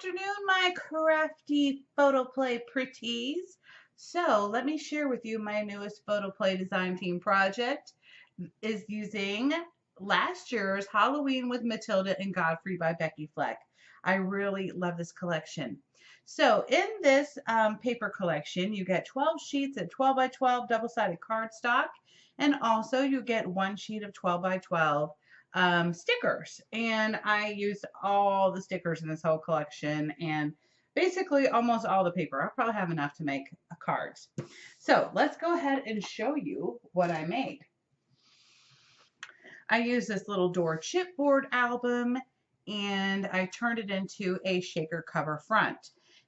afternoon, my crafty photo play pretties. So let me share with you my newest photo play design team project is using last year's Halloween with Matilda and Godfrey by Becky Fleck. I really love this collection. So in this paper collection, you get 12 sheets of 12 by 12 double-sided cardstock, and also you get one sheet of 12 by 12 stickers. And I used all the stickers in this whole collection and basically almost all the paper. I'll probably have enough to make cards. So let's go ahead and show you what I made. I used this little door chipboard album and I turned it into a shaker cover front.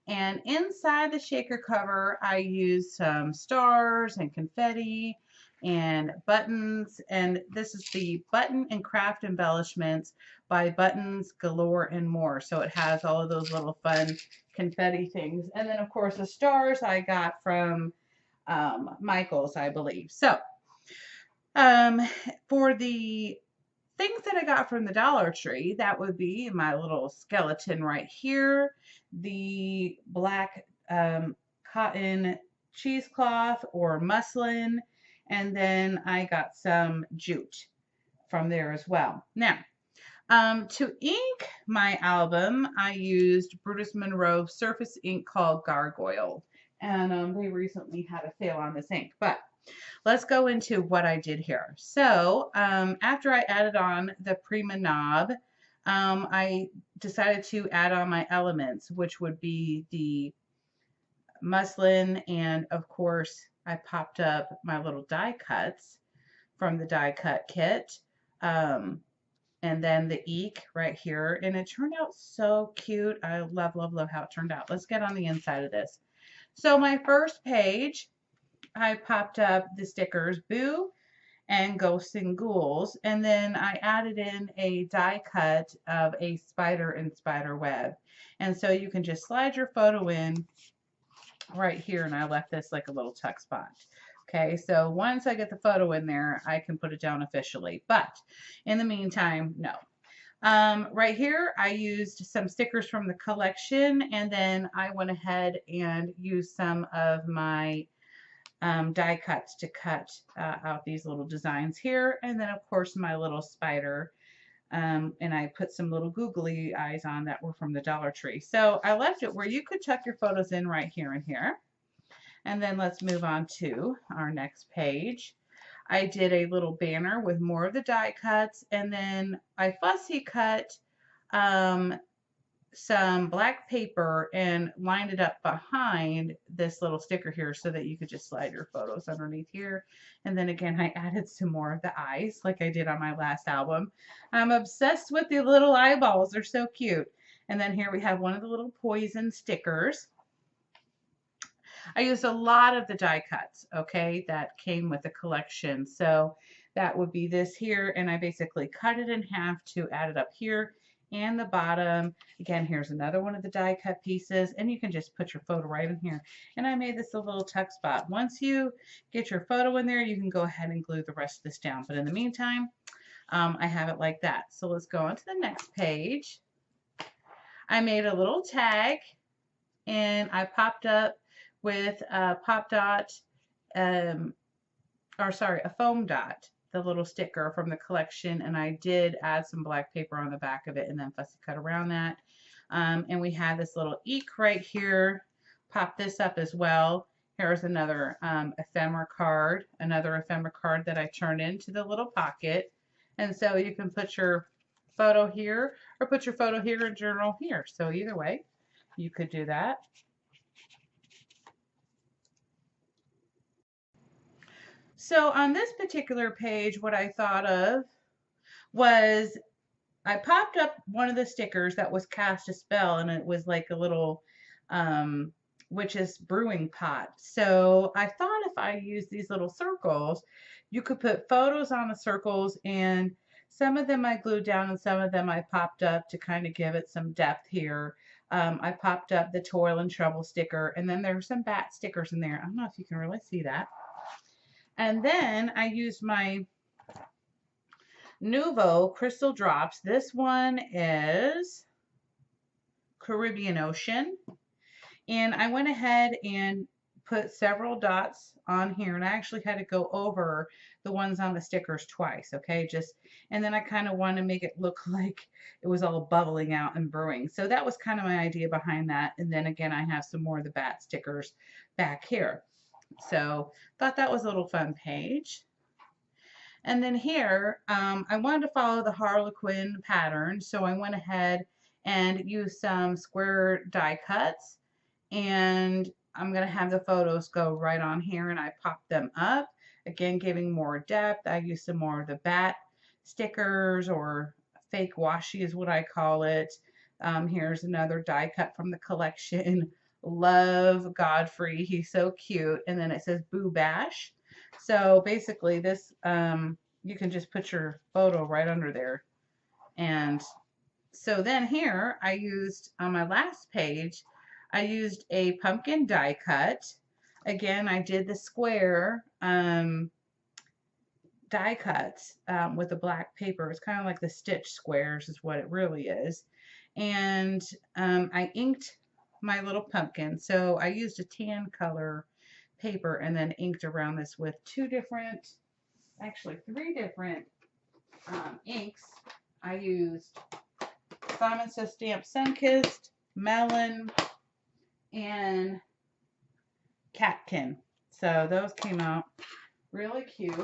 And inside the shaker cover, I used some stars and confetti and buttons. And this is the Button and Craft Embellishments by Buttons Galore and More. So it has all of those little fun confetti things. And then, of course, the stars I got from Michael's, I believe. So for the things that I got from the Dollar Tree, that would be my little skeleton right here, the black cotton cheesecloth or muslin, and then I got some jute from there as well. Now, to ink my album, I used Brutus Monroe surface ink called Gargoyle, and they recently had a sale on this ink, but let's go into what I did here. So after I added on the Prima knob, I decided to add on my elements, which would be the muslin, and of course I popped up my little die cuts from the die cut kit, and then the eek right here, and it turned out so cute. I love, love, love how it turned out. Let's get on the inside of this. So my first page, I popped up the stickers Boo and Ghosts and Ghouls, and then I added in a die cut of a spider and spider web. And so you can just slide your photo in right here, and I left this like a little tuck spot. Okay, so once I get the photo in there, I can put it down officially. But in the meantime, no. Right here, I used some stickers from the collection, and then I went ahead and used some of my die cuts to cut out these little designs here, and then of course my little spider, and I put some little googly eyes on that were from the Dollar Tree. So I left it where you could tuck your photos in right here and here. And then let's move on to our next page. I did a little banner with more of the die cuts, and then I fussy cut some black paper and lined it up behind this little sticker here so that you could just slide your photos underneath here. And then again, I added some more of the eyes like I did on my last album. I'm obsessed with the little eyeballs. They're so cute. And then here we have one of the little poison stickers. I used a lot of the die cuts, okay, that came with the collection. So that would be this here, and I basically cut it in half to add it up here and the bottom. Again, here's another one of the die cut pieces, and you can just put your photo right in here. And I made this a little tuck spot. Once you get your photo in there, you can go ahead and glue the rest of this down. But in the meantime, I have it like that. So let's go on to the next page. I made a little tag, and I popped up with a pop dot, a foam dot, the little sticker from the collection, and I did add some black paper on the back of it and then fussy cut around that. And we have this little eek right here. Pop this up as well. Here's another ephemera card, that I turned into the little pocket. And so you can put your photo here or put your photo here and journal here. So either way, you could do that. So on this particular page, what I thought of was I popped up one of the stickers that was Cast a Spell, and it was like a little witch's brewing pot. So I thought if I used these little circles, you could put photos on the circles, and some of them I glued down and some of them I popped up to kind of give it some depth here. I popped up the Toil and Trouble sticker, and then there were some bat stickers in there. I don't know if you can really see that. And then I used my Nuvo Crystal Drops. This one is Caribbean Ocean. And I went ahead and put several dots on here, and I actually had to go over the ones on the stickers twice, okay? And then I kind of wanted to make it look like it was all bubbling out and brewing. So that was kind of my idea behind that. And then again, I have some more of the bat stickers back here. So thought that was a little fun page. And then here, I wanted to follow the Harlequin pattern, so I went ahead and used some square die cuts, and I'm going to have the photos go right on here, and I popped them up, again giving more depth. I used some more of the bat stickers, or fake washi is what I call it. Here's another die cut from the collection. Love Godfrey, he's so cute. And then it says Boo Bash. So basically this, you can just put your photo right under there. And so then here I used, on my last page, I used a pumpkin die cut. Again, I did the square die cuts with the black paper. It's kind of like the stitch squares is what it really is. And I inked my little pumpkin. So I used a tan color paper and then inked around this with actually three different inks. I used Simon Says Stamp Sunkissed, Melon, and Catkin. So those came out really cute.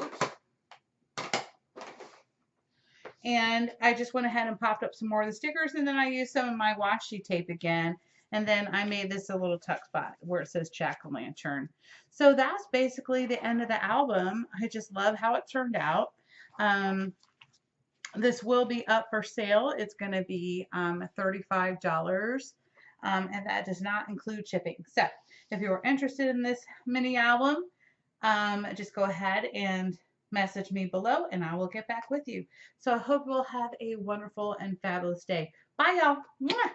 And I just went ahead and popped up some more of the stickers, and then I used some of my washi tape again. And then I made this a little tuck spot where it says Jack-o'-lantern. So that's basically the end of the album. I just love how it turned out. This will be up for sale. It's going to be $35, and that does not include shipping. So if you're interested in this mini album, just go ahead and message me below, and I will get back with you. So I hope you'll have a wonderful and fabulous day. Bye, y'all. Mwah!